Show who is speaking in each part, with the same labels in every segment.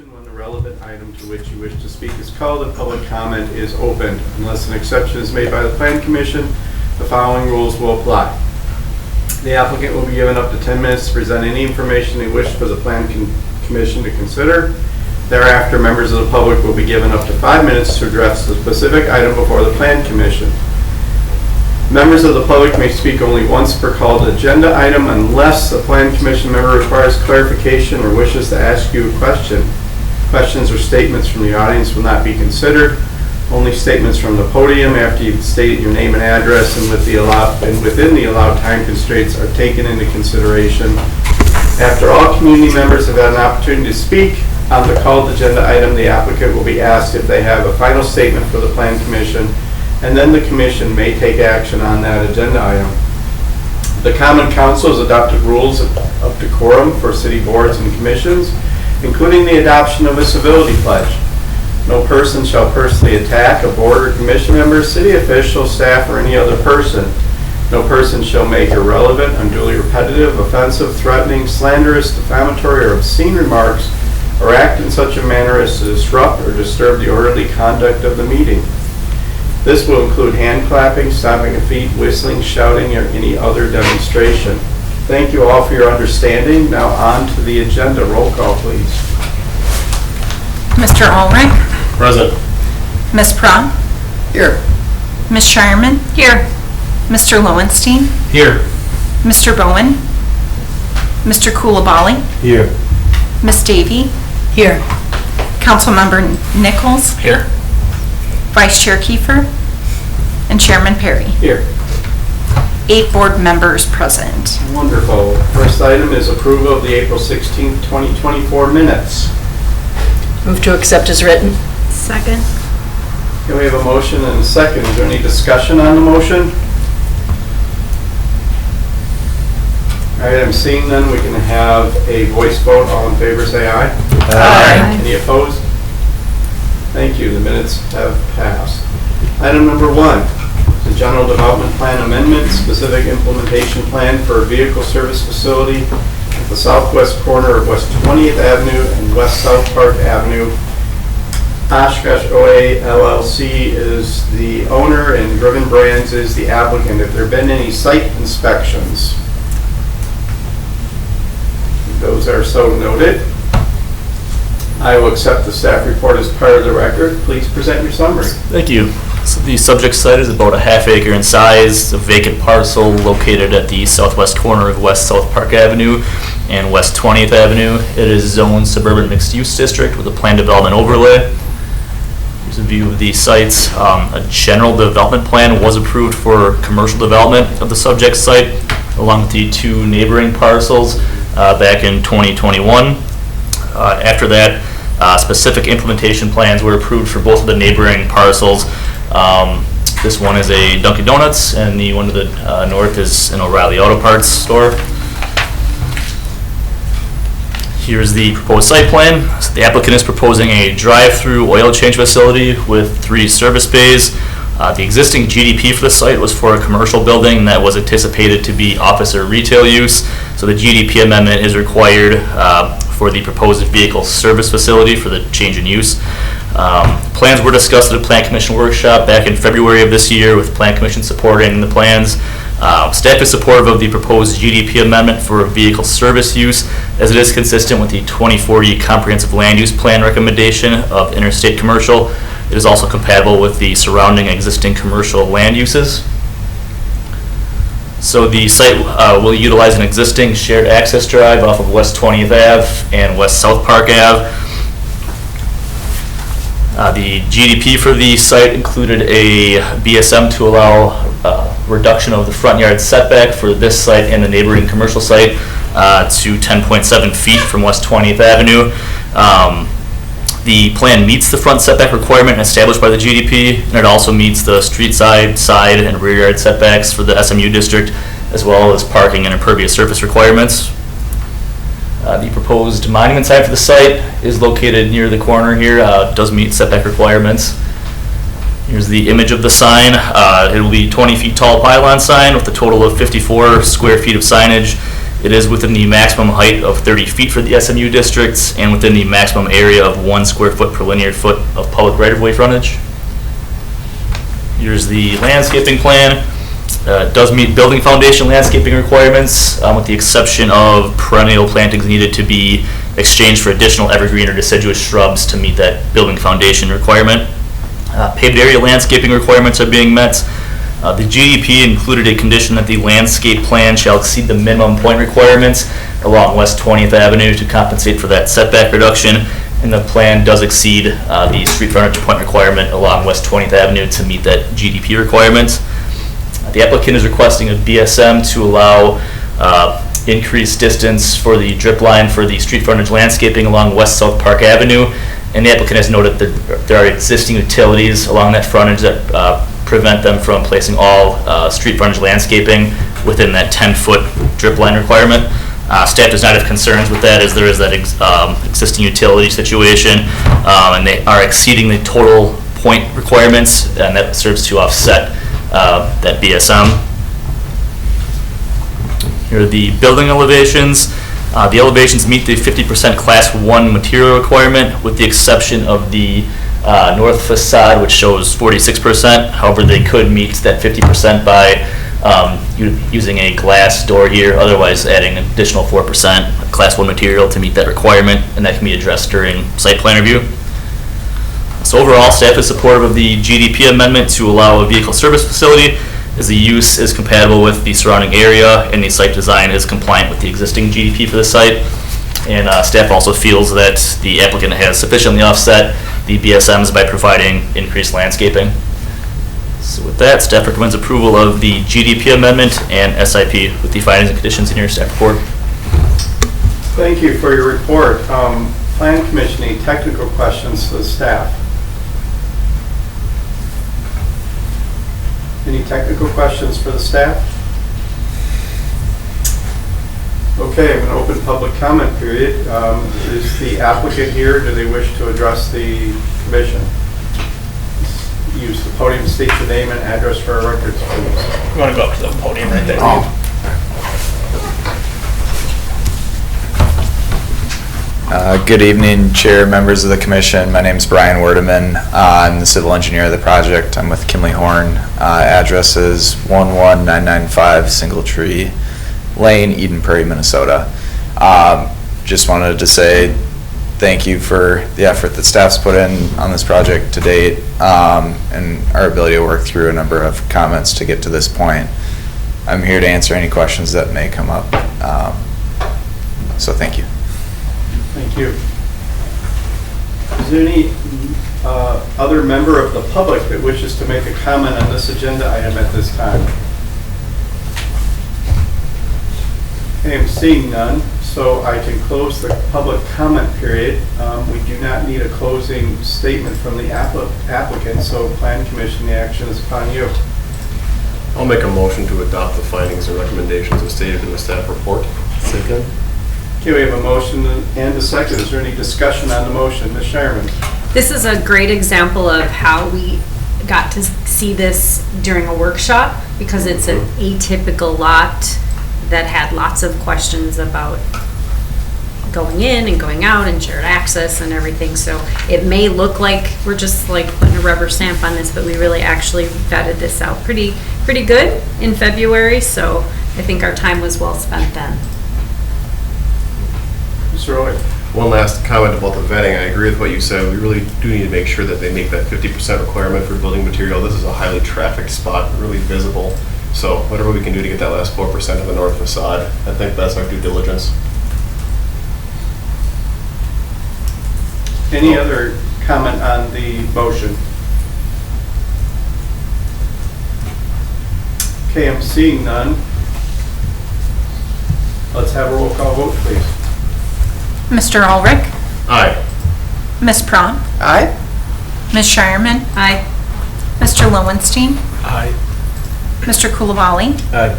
Speaker 1: commission when the relevant item to which you wish to speak is called and public comment is opened. Unless an exception is made by the Plan Commission, the following rules will apply. The applicant will be given up to 10 minutes to present any information they wish for the Plan Commission to consider. Thereafter, members of the public will be given up to 5 minutes to address the specific item before the Plan Commission. Members of the public may speak only once per called agenda item unless the Plan Commission member requires clarification or wishes to ask you a question. Questions or statements from the audience will not be considered. Only statements from the podium after you've stated your name and address and within the allowed time constraints are taken into consideration. After all community members have had an opportunity to speak on the called agenda item, the applicant will be asked if they have a final statement for the Plan Commission, and then the Commission may take action on that agenda item. The Common Council has adopted rules of decorum for city boards and commissions, including the adoption of a civility pledge. No person shall personally attack a board or commission member, city official, staff, or any other person. No person shall make irrelevant, unduly repetitive, offensive, threatening, slanderous, defamatory, or obscene remarks or act in such a manner as to disrupt or disturb the orderly conduct of the meeting. This will include hand clapping, stomping of feet, whistling, shouting, or any other demonstration. Thank you all for your understanding. Now on to the agenda. Roll call, please.
Speaker 2: Mr. Ulrich?
Speaker 3: Present.
Speaker 2: Ms. Pratt?
Speaker 3: Here.
Speaker 2: Ms. Shireman? Here. Mr. Lowenstein?
Speaker 3: Here.
Speaker 2: Mr. Bowen? Mr. Kulabali?
Speaker 3: Here.
Speaker 2: Ms. Davy? Here. Councilmember Nichols?
Speaker 3: Here.
Speaker 2: Vice Chair Kiefer? And Chairman Perry.
Speaker 1: Here.
Speaker 2: 8 board members present.
Speaker 1: Wonderful. First item is approval of the April 16th, 2024 minutes.
Speaker 4: Move to accept as written.
Speaker 5: Second.
Speaker 1: Okay, we have a motion and a second. Is there any discussion on the motion? All right, I'm seeing none. We can have a voice vote. All in favor, say aye.
Speaker 4: Aye.
Speaker 1: Any opposed? Thank you. The minutes have passed. Item number 1, the General Development Plan Amendment, specific implementation plan for a vehicle service facility at the southwest corner of West 20th Avenue and West South Park Avenue. Oshkosh OA LLC is the owner and Driven Brands is the applicant. Have there been any site inspections? Those are so noted. I will accept the staff report as part of the record. Please present your summary.
Speaker 3: Thank you. So the subject site is about a ½ acre in size, a vacant parcel located at the southwest corner of West South Park Avenue and West 20th Avenue. It is zoned suburban mixed use district with a planned development overlay. Here's a view of the sites. A general development plan was approved for commercial development of the subject site along with the 2 neighboring parcels back in 2021. After that, specific implementation plans were approved for both of the neighboring parcels. This one is a Dunkin' Donuts, and the one to the north is an O'Reilly Auto Parts store. Here's the proposed site plan. So the applicant is proposing a drive-through oil change facility with 3 service bays. The existing GDP for the site was for a commercial building that was anticipated to be office or retail use. So the GDP amendment is required for the proposed vehicle service facility for the change in use. Plans were discussed at a Plan Commission workshop back in February of this year with Plan Commission supporting the plans. Staff is supportive of the proposed GDP amendment for vehicle service use as it is consistent with the 2040 Comprehensive Land Use Plan recommendation of interstate commercial. It is also compatible with the surrounding existing commercial land uses. So the site will utilize an existing shared access drive off of West 20th Ave and West South Park Ave. The GDP for the site included a BSM to allow reduction of the front yard setback for this site and the neighboring commercial site to 10.7 feet from West 20th Avenue. The plan meets the front setback requirement established by the GDP, and it also meets the street side, and rear yard setbacks for the SMU district, as well as parking and impervious surface requirements. The proposed monument sign for the site is located near the corner here. It does meet setback requirements. Here's the image of the sign. It will be 20 feet tall pylon sign with a total of 54 square feet of signage. It is within the maximum height of 30 feet for the SMU districts and within the maximum area of 1 square foot per linear foot of public right-of-way frontage. Here's the landscaping plan. It does meet building foundation landscaping requirements, with the exception of perennial plantings needed to be exchanged for additional evergreen or deciduous shrubs to meet that building foundation requirement. Paved area landscaping requirements are being met. The GDP included a condition that the landscape plan shall exceed the minimum point requirements along West 20th Avenue to compensate for that setback reduction, and the plan does exceed the street frontage point requirement along West 20th Avenue to meet that GDP requirement. The applicant is requesting a BSM to allow increased distance for the drip line for the street frontage landscaping along West South Park Avenue, and the applicant has noted that there are existing utilities along that frontage that prevent them from placing all street frontage landscaping within that 10-foot drip line requirement. Staff does not have concerns with that, as there is that existing utility situation, and they are exceeding the total point requirements, and that serves to offset that BSM. Here are the building elevations. The elevations meet the 50% Class 1 material requirement, with the exception of the north facade, which shows 46%. However, they could meet that 50% by using a glass door here, otherwise adding an additional 4% Class 1 material to meet that requirement, and that can be addressed during site plan review. So overall, staff is supportive of the GDP amendment to allow a vehicle service facility, as the use is compatible with the surrounding area and the site design is compliant with the existing GDP for the site. And staff also feels that the applicant has sufficiently offset the BSMs by providing increased landscaping. So with that, staff recommends approval of the GDP amendment and SIP with the findings and conditions in your staff report.
Speaker 1: Thank you for your report. Plan Commission, any technical questions to the staff? Any technical questions for the staff? Okay, I'm going to open public comment period. Is the applicant here? Do they wish to address the commission? Use the podium, state your name and address for our records, please.
Speaker 5: You want to go up to the podium right there?
Speaker 6: Good evening, Chair, members of the Commission. My name is Brian Werdeman. I'm the civil engineer of the project. I'm with Kimley Horn. Address is 11995 Singletree Lane, Eden Prairie, Minnesota. Just wanted to say thank you for the effort that staff's put in on this project to date, and our ability to work through a number of comments to get to this point. I'm here to answer any questions that may come up. So thank you.
Speaker 1: Thank you. Is there any other member of the public that wishes to make a comment on this agenda item at this time? Okay, I'm seeing none, so I can close the public comment period. We do not need a closing statement from the applicant, so Plan Commission, the action is upon you.
Speaker 7: I'll make a motion to adopt the findings and recommendations as stated in the staff report. Second.
Speaker 1: Okay, we have a motion and a second. Is there any discussion on the motion? Ms. Shireman?
Speaker 2: This is a great example of how we got to see this during a workshop, because it's an atypical lot that had lots of questions about going in and going out and shared access and everything. So it may look like we're just like putting a rubber stamp on this, but we really actually vetted this out pretty good in February. So I think our time was well spent then.
Speaker 1: Mr. Roy?
Speaker 7: One last comment about the vetting. I agree with what you said. We really do need to make sure that they make that 50% requirement for building material. This is a highly trafficked spot, really visible. So whatever we can do to get that last 4% of the north facade, I think that's our due diligence.
Speaker 1: Any other comment on the motion? Okay, I'm seeing none. Let's have a roll call vote, please.
Speaker 2: Mr. Ulrich?
Speaker 7: Aye.
Speaker 2: Ms. Prawn?
Speaker 1: Aye.
Speaker 2: Ms. Shireman? Aye. Mr. Lowenstein?
Speaker 5: Aye.
Speaker 2: Mr. Kulavali?
Speaker 5: Aye.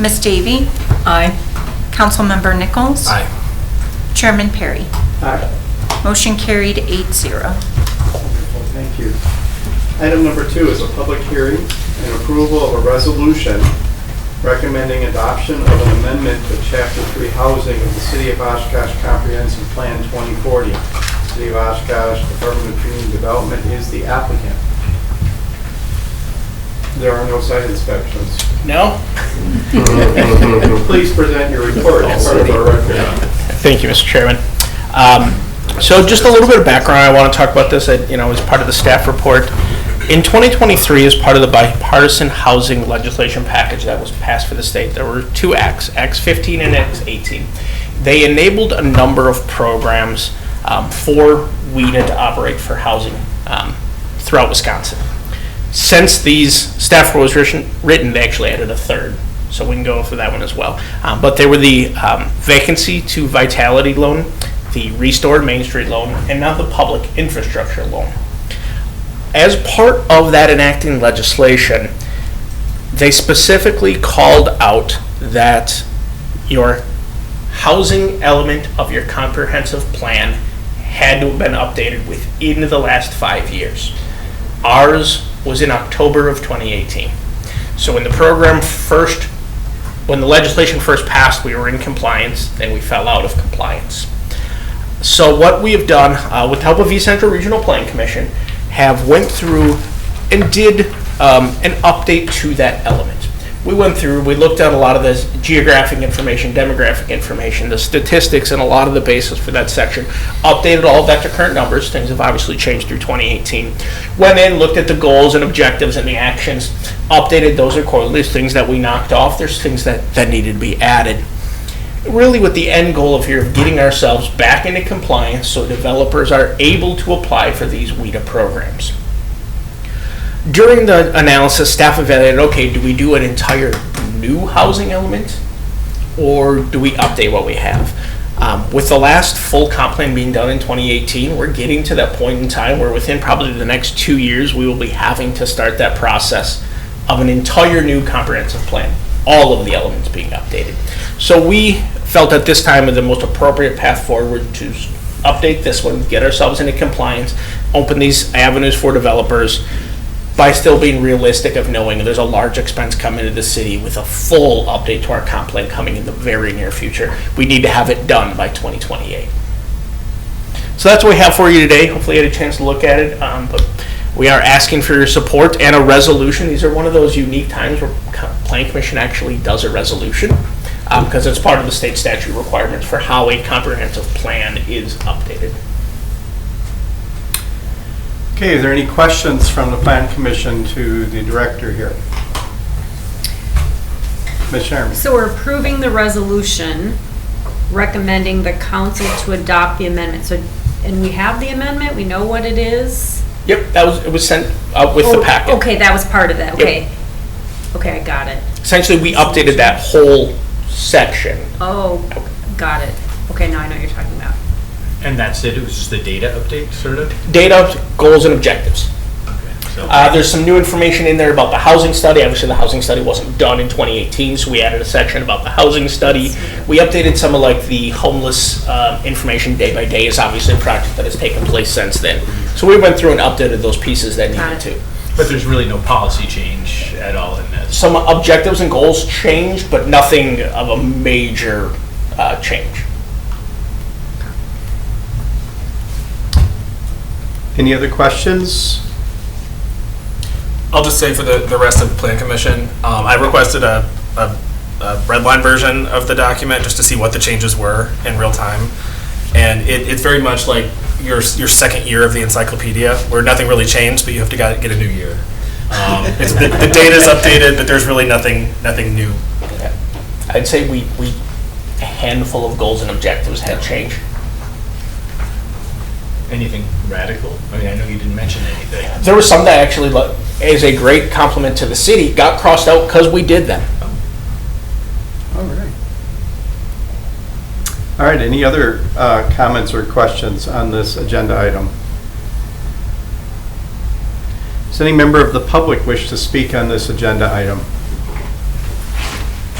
Speaker 2: Ms. Davy?
Speaker 4: Aye.
Speaker 2: Councilmember Nichols?
Speaker 5: Aye.
Speaker 2: Chairman Perry?
Speaker 1: Aye.
Speaker 2: Motion carried 8-0.
Speaker 1: Wonderful, thank you. Item number 2 is a public hearing and approval of a resolution recommending adoption of an amendment to Chapter 3 Housing of the City of Oshkosh Comprehensive Plan 2040. City of Oshkosh Department of Community Development is the applicant. There are no site inspections.
Speaker 5: No?
Speaker 1: Please present your report as part of our record.
Speaker 5: Thank you, Mr. Chairman. So just a little bit of background, I want to talk about this, as part of the staff report. In 2023, as part of the bipartisan housing legislation package that was passed for the state, there were two acts, Acts 15 and Acts 18. They enabled a number of programs for WEDA to operate for housing throughout Wisconsin. Since these staff report was written, they actually added a third, so we can go for that one as well. But they were the vacancy to vitality loan, the restored Main Street loan, and now the public infrastructure loan. As part of that enacting legislation, they specifically called out that your housing element of your comprehensive plan had to have been updated within the last 5 years. Ours was in October of 2018. So when the legislation first passed, we were in compliance, then we fell out of compliance. So what we have done, with the help of East Central Regional Planning Commission, have went through and did an update to that element. We went through, we looked at a lot of the geographic information, demographic information, the statistics, and a lot of the basis for that section. Updated all of that to current numbers. Things have obviously changed through 2018. Went in, looked at the goals and objectives and the actions, updated those accordingly. There's things that we knocked off, there's things that needed to be added. Really with the end goal of here of getting ourselves back into compliance so developers are able to apply for these WEDA programs. During the analysis, staff evaluated, okay, do we do an entire new housing element or do we update what we have? With the last full comp plan being done in 2018, we're getting to that point in time where within probably the next 2 years, we will be having to start that process of an entire new comprehensive plan, all of the elements being updated. So we felt at this time the most appropriate path forward to update this one, get ourselves into compliance, open these avenues for developers, by still being realistic of knowing there's a large expense coming into the city with a full update to our comp plan coming in the very near future. We need to have it done by 2028. So that's what we have for you today. Hopefully you had a chance to look at it. But we are asking for your support and a resolution. These are one of those unique times where Planning Commission actually does a resolution because it's part of the state statute requirements for how a comprehensive plan is updated.
Speaker 1: Okay, are there any questions from the Plan Commission to the director here? Ms. Sherman.
Speaker 2: So we're approving the resolution, recommending the council to adopt the amendment. So, and we have the amendment, we know what it is?
Speaker 5: Yep, it was sent out with the packet.
Speaker 2: Okay, that was part of it, okay.
Speaker 5: Yep.
Speaker 2: Okay, I got it.
Speaker 5: Essentially, we updated that whole section.
Speaker 2: Oh, got it. Okay, now I know what you're talking about.
Speaker 8: And that's it? It was just the data update, sort of?
Speaker 5: Data, goals, and objectives.
Speaker 8: Okay, so
Speaker 5: There's some new information in there about the housing study. Obviously, the housing study wasn't done in 2018, so we added a section about the housing study. We updated some of like the homeless information day by day is obviously a project that has taken place since then. So we went through and updated those pieces that needed to.
Speaker 8: but there's really no policy change at all in this.
Speaker 5: Some objectives and goals changed, but nothing of a major change.
Speaker 1: Any other questions?
Speaker 9: I'll just say for the rest of the Plan Commission, I requested a red line version of the document just to see what the changes were in real time. And it's very much like your second year of the encyclopedia, where nothing really changed, but you have to get a new year. The data is updated, but there's really nothing new.
Speaker 5: Yeah. I'd say a handful of goals and objectives had changed.
Speaker 8: Anything radical? I mean, I know you didn't mention anything.
Speaker 5: There were some that actually, as a great compliment to the city, got crossed out because we did them.
Speaker 1: All right. All right, any other comments or questions on this agenda item? Does any member of the public wish to speak on this agenda item?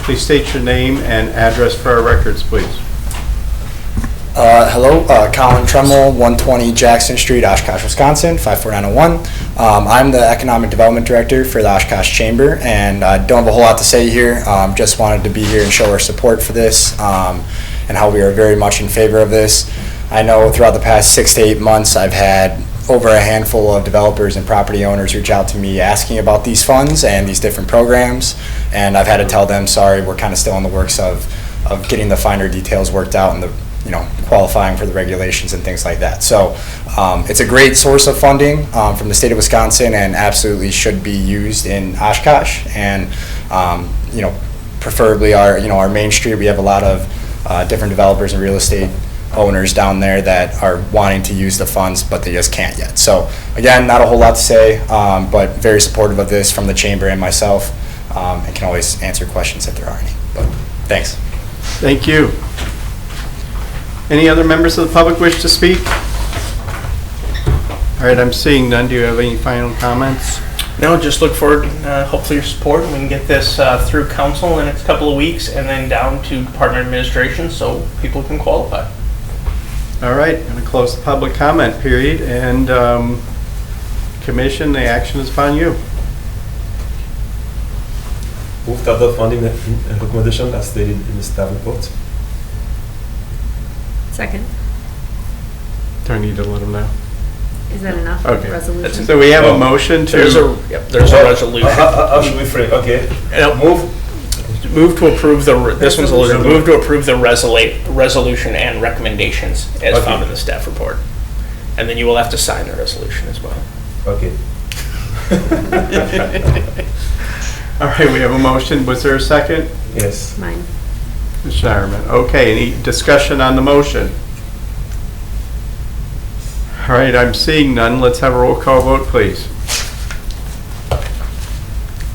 Speaker 1: Please state your name and address for our records, please.
Speaker 10: Hello, Colin Tremmel, 120 Jackson Street, Oshkosh, Wisconsin, 54901. I'm the Economic Development Director for the Oshkosh Chamber, and I don't have a whole lot to say here. Just wanted to be here and show our support for this and how we are very much in favor of this. I know throughout the past 6 to 8 months, I've had over a handful of developers and property owners reach out to me asking about these funds and these different programs, and I've had to tell them, sorry, we're kind of still in the works of getting the finer details worked out and the qualifying for the regulations and things like that. So it's a great source of funding from the state of Wisconsin and absolutely should be used in Oshkosh. And preferably our Main Street, we have a lot of different developers and real estate owners down there that are wanting to use the funds, but they just can't yet. So again, not a whole lot to say, but very supportive of this from the chamber and myself, and can always answer questions if there are any. But thanks.
Speaker 1: Thank you. Any other members of the public wish to speak? All right, I'm seeing none. Do you have any final comments?
Speaker 5: No, just look forward, hopefully your support. We can get this through council in the next couple of weeks and then down to department administration so people can qualify.
Speaker 1: All right, I'm going to close the public comment period, and commission, the action is upon you.
Speaker 11: Move to adopt funding recommendation as stated in the staff report.
Speaker 2: Second.
Speaker 1: Do I need to let them know?
Speaker 2: Is that enough?
Speaker 1: Okay.
Speaker 2: Resolution?
Speaker 1: So we have a motion to...
Speaker 5: There's a resolution.
Speaker 11: How should we frame? Okay.
Speaker 5: Move to approve this one's a little, move to approve the resolution and recommendations as found in the staff report. And then you will have to sign the resolution as well.
Speaker 11: Okay.
Speaker 1: All right, we have a motion. Was there a second?
Speaker 11: Yes.
Speaker 2: Mine.
Speaker 1: Ms. Shireman. Okay, any discussion on the motion? All right, I'm seeing none. Let's have a roll call vote, please.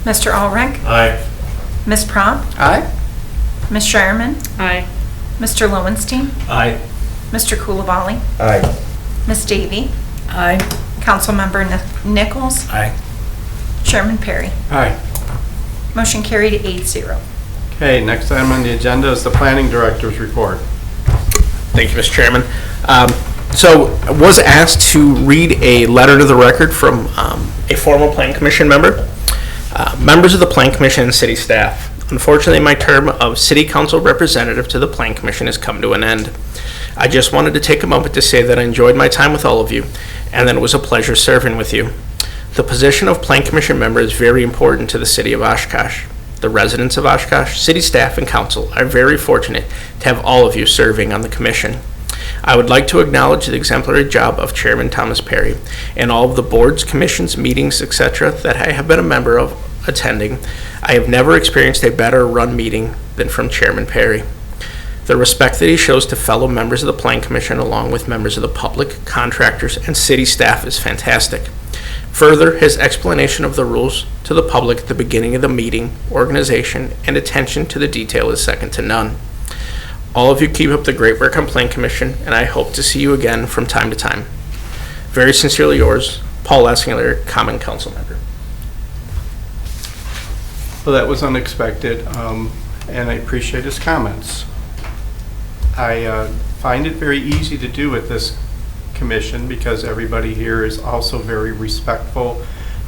Speaker 12: Mr. Ulrich?
Speaker 11: Aye.
Speaker 12: Ms. Prompt?
Speaker 1: Aye.
Speaker 12: Ms. Shireman?
Speaker 2: Aye.
Speaker 12: Mr. Lowenstein?
Speaker 8: Aye.
Speaker 12: Mr. Coulibaly?
Speaker 11: Aye.
Speaker 12: Ms. Davy?
Speaker 4: Aye.
Speaker 12: Councilmember Nichols?
Speaker 8: Aye.
Speaker 12: Chairman Perry?
Speaker 1: Aye.
Speaker 12: Motion carried 8-0.
Speaker 1: Okay, next item on the agenda is the planning director's report.
Speaker 5: Thank you, Mr. Chairman. So I was asked to read a letter to the record from a former Plan Commission member. Members of the Plan Commission and city staff, unfortunately my term of city council representative to the Plan Commission has come to an end. I just wanted to take a moment to say that I enjoyed my time with all of you and that it was a pleasure serving with you. The position of Plan Commission member is very important to the city of Oshkosh. The residents of Oshkosh, city staff, and council are very fortunate to have all of you serving on the commission. I would like to acknowledge the exemplary job of Chairman Thomas Perry and all of the boards, commissions, meetings, etc. that I have been a member of attending. I have never experienced a better run meeting than from Chairman Perry. The respect that he shows to fellow members of the Plan Commission along with members of the public, contractors, and city staff is fantastic. Further, his explanation of the rules to the public at the beginning of the meeting, organization, and attention to the detail is second to none. All of you keep up the great work on Plan Commission, and I hope to see you again from time to time. Very sincerely yours, Paul Lassingler, Common Council Member.
Speaker 1: Well, that was unexpected, and I appreciate his comments. I find it very easy to do with this commission because everybody here is also very respectful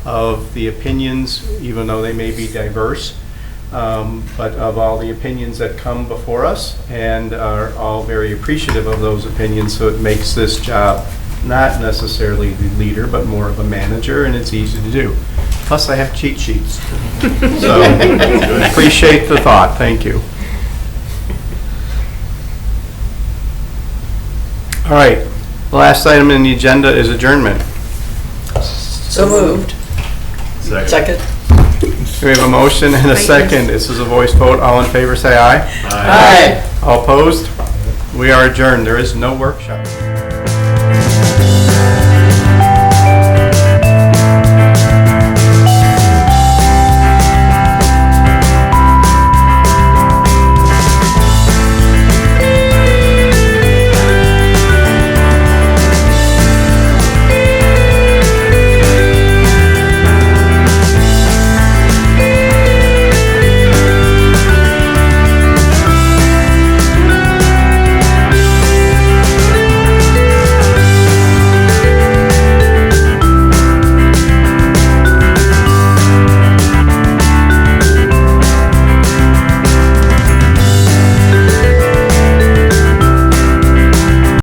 Speaker 1: of the opinions, even though they may be diverse, but of all the opinions that come before us, and are all very appreciative of those opinions, so it makes this job not necessarily the leader, but more of a manager, and it's easy to do. Plus, I have cheat sheets. So, appreciate the thought. Thank you. All right. The last item in the agenda is adjournment.
Speaker 4: So moved. Second.
Speaker 1: We have a motion and a second. This is a voice vote. All in favor say aye.
Speaker 4: Aye.
Speaker 1: All opposed? We are adjourned. There is no workshop.